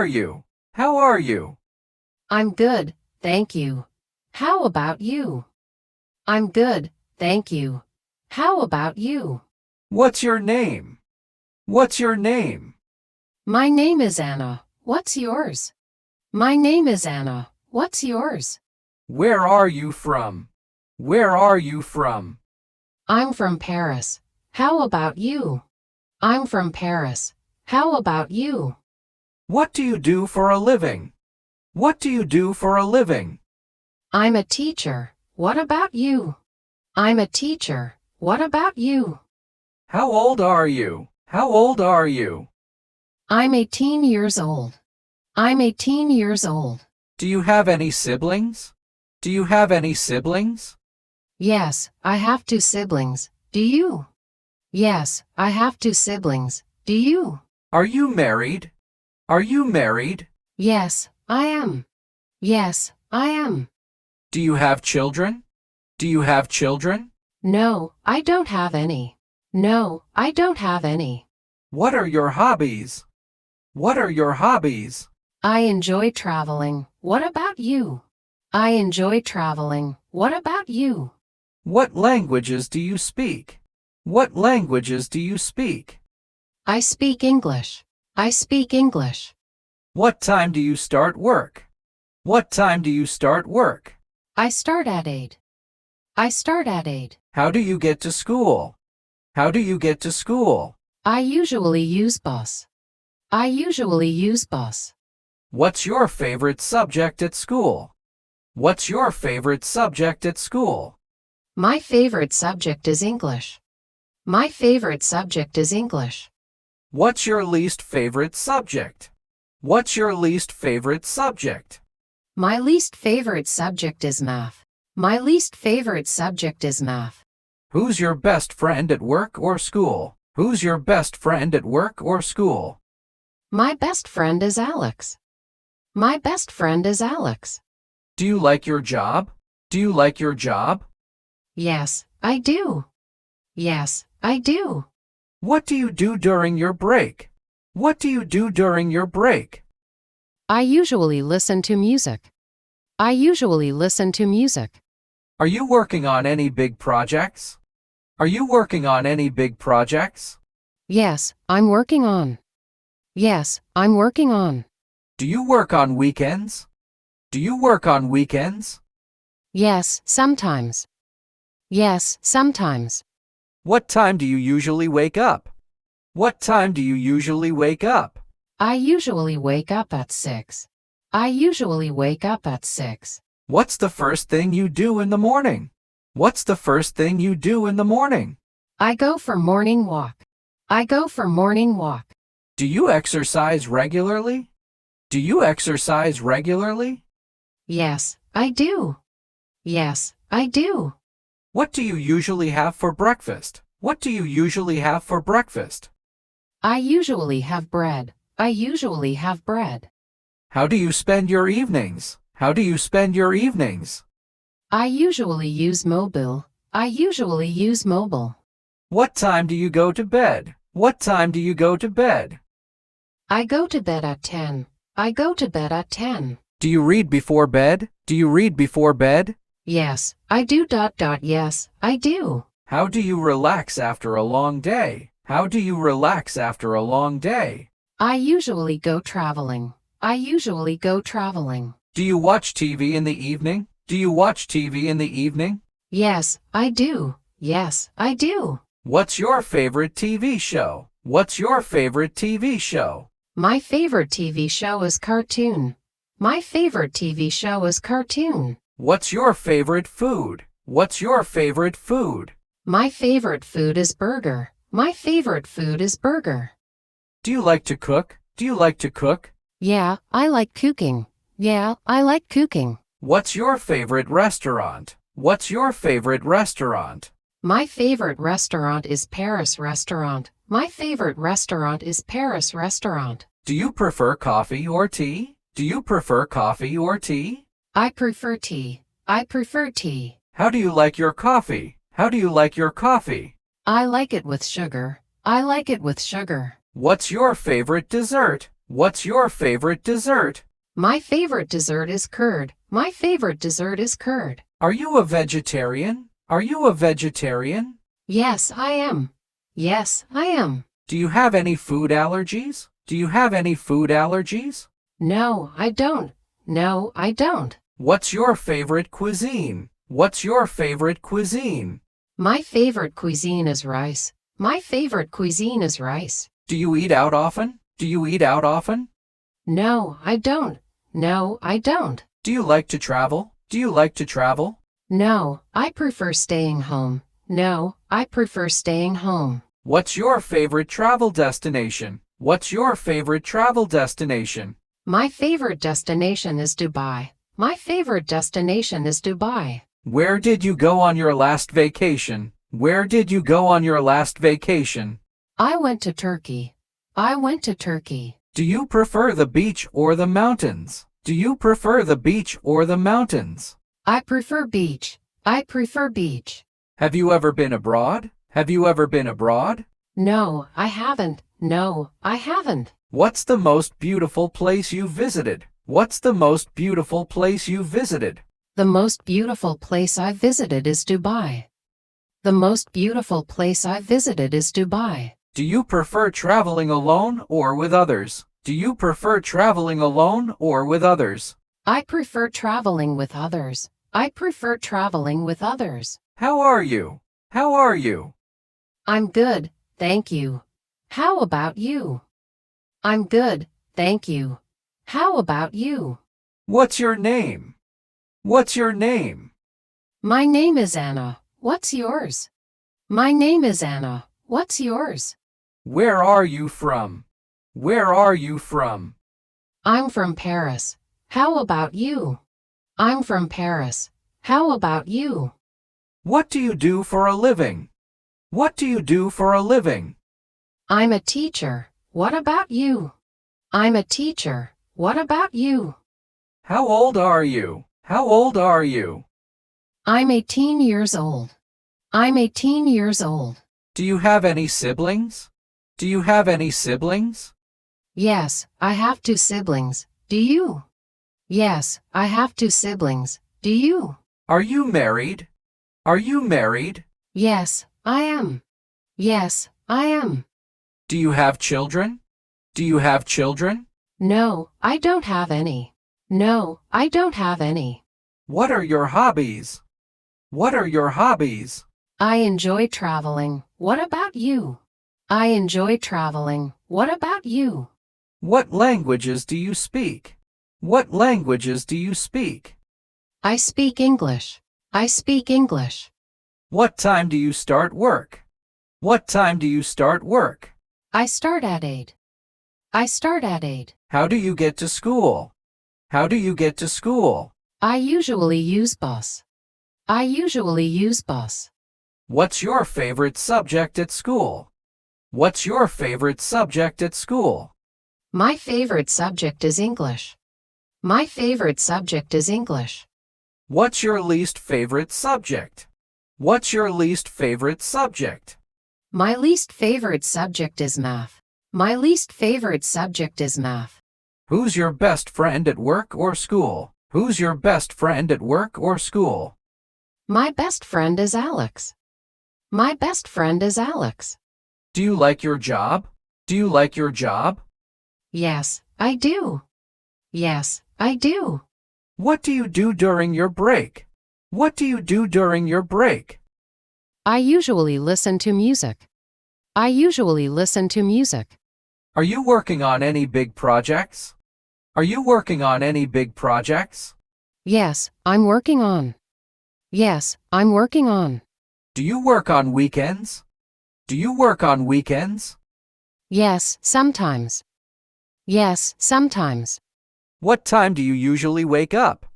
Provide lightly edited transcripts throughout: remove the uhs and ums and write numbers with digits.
are you? How are you? I'm good, thank you. How about you? I'm good, thank you. How about you? What's your name? What's your name? My name is Anna. What's yours? My name is Anna. What's yours? Where are you from? Where are you from? I'm from Paris. How about you? I'm from Paris. How about you? What do you do for a living? What do you do for a living? I'm a teacher. What about you? I'm a teacher. What about you? How old are you? How old are you? I'm 18 years old. I'm 18 years old. Do you have any siblings? Do you have any siblings? Yes, I have 2 siblings. Do you? Yes, I have 2 siblings. Do you? Are you married? Are you married? Yes, I am. Yes, I am. Do you have children? Do you have children? No, I don't have any. No, I don't have any. What are your hobbies? What are your hobbies? I enjoy traveling. What about you? I enjoy traveling. What about you? What languages do you speak? What languages do you speak? I speak English. I speak English. What time do you start work? What time do you start work? I start at 8. I start at 8. How do you get to school? How do you get to school? I usually use bus. I usually use bus. What's your favorite subject at school? What's your favorite subject at school? My favorite subject is English. My favorite subject is English. What's your least favorite subject? What's your least favorite subject? My least favorite subject is math. My least favorite subject is math. Who's your best friend at work or school? Who's your best friend at work or school? My best friend is Alex. My best friend is Alex. Do you like your job? Do you like your job? Yes, I do. Yes, I do. What do you do during your break? What do you do during your break? I usually listen to music. I usually listen to music. Are you working on any big projects? Are you working on any big projects? Yes, I'm working on. Yes, I'm working on. Do you work on weekends? Do you work on weekends? Yes, sometimes. Yes, sometimes. What time do you usually wake up? What time do you usually wake up? I usually wake up at 6. I usually wake up at 6. What's the first thing you do in the morning? What's the first thing you do in the morning? I go for morning walk. I go for morning walk. Do you exercise regularly? Do you exercise regularly? Yes, I do. Yes, I do. What do you usually have for breakfast? What do you usually have for breakfast? I usually have bread. I usually have bread. How do you spend your evenings? How do you spend your evenings? I usually use mobile. I usually use mobile. What time do you go to bed? What time do you go to bed? I go to bed at 10. I go to bed at 10. Do you read before bed? Do you read before bed? Yes, I do. Yes, I do. How do you relax after a long day? How do you relax after a long day? I usually go traveling. I usually go traveling. Do you watch TV in the evening? Do you watch TV in the evening? Yes, I do. Yes, I do. What's your favorite TV show? What's your favorite TV show? My favorite TV show is cartoon. My favorite TV show is cartoon. What's your favorite food? What's your favorite food? My favorite food is burger. My favorite food is burger. Do you like to cook? Do you like to cook? Yeah, I like cooking. Yeah, I like cooking. What's your favorite restaurant? What's your favorite restaurant? My favorite restaurant is Paris Restaurant. My favorite restaurant is Paris Restaurant. Do you prefer coffee or tea? Do you prefer coffee or tea? I prefer tea. I prefer tea. How do you like your coffee? How do you like your coffee? I like it with sugar. I like it with sugar. What's your favorite dessert? What's your favorite dessert? My favorite dessert is curd. My favorite dessert is curd. Are you a vegetarian? Are you a vegetarian? Yes, I am. Yes, I am. Do you have any food allergies? Do you have any food allergies? No, I don't. No, I don't. What's your favorite cuisine? What's your favorite cuisine? My favorite cuisine is rice. My favorite cuisine is rice. Do you eat out often? Do you eat out often? No, I don't. No, I don't. Do you like to travel? Do you like to travel? No, I prefer staying home. No, I prefer staying home. What's your favorite travel destination? What's your favorite travel destination? My favorite destination is Dubai. My favorite destination is Dubai. Where did you go on your last vacation? Where did you go on your last vacation? I went to Turkey. I went to Turkey. Do you prefer the beach or the mountains? Do you prefer the beach or the mountains? I prefer beach. I prefer beach. Have you ever been abroad? Have you ever been abroad? No, I haven't. No, I haven't. What's the most beautiful place you visited? What's the most beautiful place you visited? The most beautiful place I've visited is Dubai. The most beautiful place I've visited is Dubai. Do you prefer traveling alone or with others? Do you prefer traveling alone or with others? I prefer traveling with others. I prefer traveling with others. How are you? How are you? I'm good, thank you. How about you? I'm good, thank you. How about you? What's your name? What's your name? My name is Anna. What's yours? My name is Anna. What's yours? Where are you from? Where are you from? I'm from Paris. How about you? I'm from Paris. How about you? What do you do for a living? What do you do for a living? I'm a teacher. What about you? I'm a teacher. What about you? How old are you? How old are you? I'm 18 years old. I'm 18 years old. Do you have any siblings? Do you have any siblings? Yes, I have 2 siblings. Do you? Yes, I have 2 siblings. Do you? Are you married? Are you married? Yes, I am. Yes, I am. Do you have children? Do you have children? No, I don't have any. No, I don't have any. What are your hobbies? What are your hobbies? I enjoy traveling. What about you? I enjoy traveling. What about you? What languages do you speak? What languages do you speak? I speak English. I speak English. What time do you start work? What time do you start work? I start at 8. I start at 8. How do you get to school? How do you get to school? I usually use bus. I usually use bus. What's your favorite subject at school? What's your favorite subject at school? My favorite subject is English. My favorite subject is English. What's your least favorite subject? What's your least favorite subject? My least favorite subject is math. My least favorite subject is math. Who's your best friend at work or school? Who's your best friend at work or school? My best friend is Alex. My best friend is Alex. Do you like your job? Do you like your job? Yes, I do. Yes, I do. What do you do during your break? What do you do during your break? I usually listen to music. I usually listen to music. Are you working on any big projects? Are you working on any big projects? Yes, I'm working on. Yes, I'm working on. Do you work on weekends? Do you work on weekends? Yes, sometimes. Yes, sometimes. What time do you usually wake up?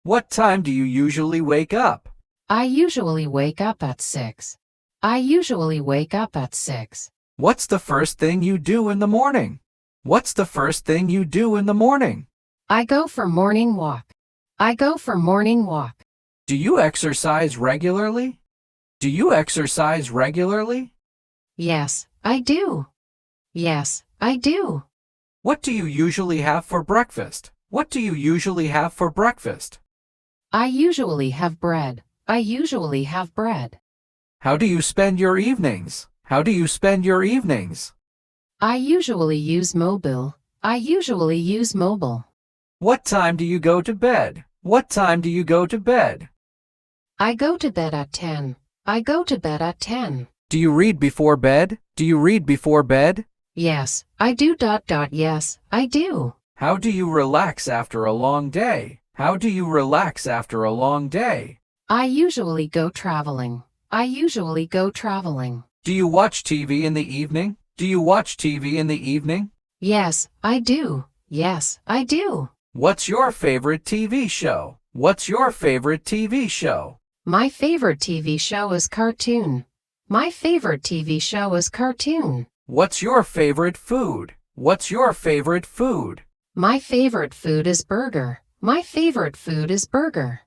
What time do you usually wake up? I usually wake up at 6. I usually wake up at 6. What's the first thing you do in the morning? What's the first thing you do in the morning? I go for morning walk. I go for morning walk. Do you exercise regularly? Do you exercise regularly? Yes, I do. Yes, I do. What do you usually have for breakfast? What do you usually have for breakfast? I usually have bread. I usually have bread. How do you spend your evenings? How do you spend your evenings? I usually use mobile. I usually use mobile. What time do you go to bed? What time do you go to bed? I go to bed at 10. I go to bed at 10. Do you read before bed? Do you read before bed? Yes, I do. Yes, I do. How do you relax after a long day? How do you relax after a long day? I usually go traveling. I usually go traveling. Do you watch TV in the evening? Do you watch TV in the evening? Yes, I do. Yes, I do. What's your favorite TV show? What's your favorite TV show? My favorite TV show is cartoon. My favorite TV show is cartoon. What's your favorite food? What's your favorite food? My favorite food is burger. My favorite food is burger.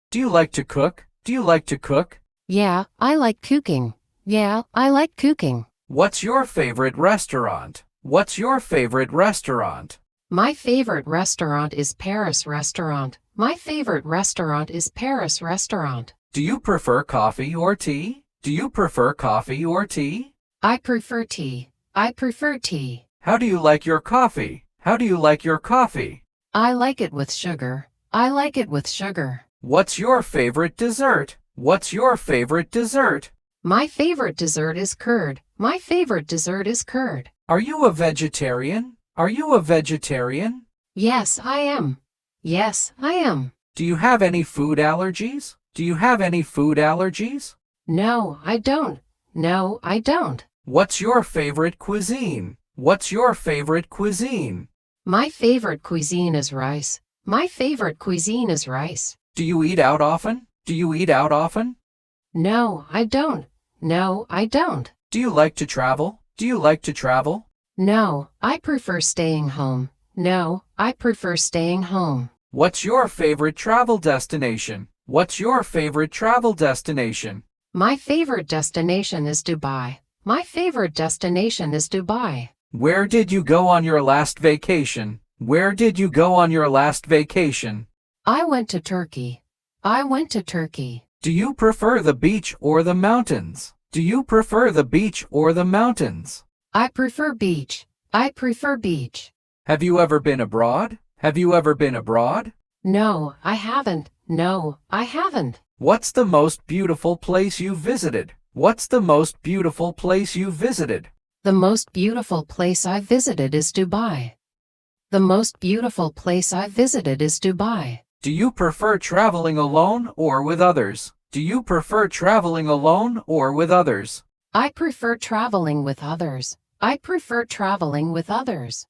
Do you like to cook? Do you like to cook? Yeah, I like cooking. Yeah, I like cooking. What's your favorite restaurant? What's your favorite restaurant? My favorite restaurant is Paris Restaurant. My favorite restaurant is Paris Restaurant. Do you prefer coffee or tea? Do you prefer coffee or tea? I prefer tea. I prefer tea. How do you like your coffee? How do you like your coffee? I like it with sugar. I like it with sugar. What's your favorite dessert? What's your favorite dessert? My favorite dessert is curd. My favorite dessert is curd. Are you a vegetarian? Are you a vegetarian? Yes, I am. Yes, I am. Do you have any food allergies? Do you have any food allergies? No, I don't. No, I don't. What's your favorite cuisine? What's your favorite cuisine? My favorite cuisine is rice. My favorite cuisine is rice. Do you eat out often? Do you eat out often? No, I don't. No, I don't. Do you like to travel? Do you like to travel? No, I prefer staying home. No, I prefer staying home. What's your favorite travel destination? What's your favorite travel destination? My favorite destination is Dubai. My favorite destination is Dubai. Where did you go on your last vacation? Where did you go on your last vacation? I went to Turkey. I went to Turkey. Do you prefer the beach or the mountains? Do you prefer the beach or the mountains? I prefer beach. I prefer beach. Have you ever been abroad? Have you ever been abroad? No, I haven't. No, I haven't. What's the most beautiful place you visited? What's the most beautiful place you visited? The most beautiful place I visited is Dubai. The most beautiful place I visited is Dubai. Do you prefer traveling alone or with others? Do you prefer traveling alone or with others? I prefer traveling with others. I prefer traveling with others.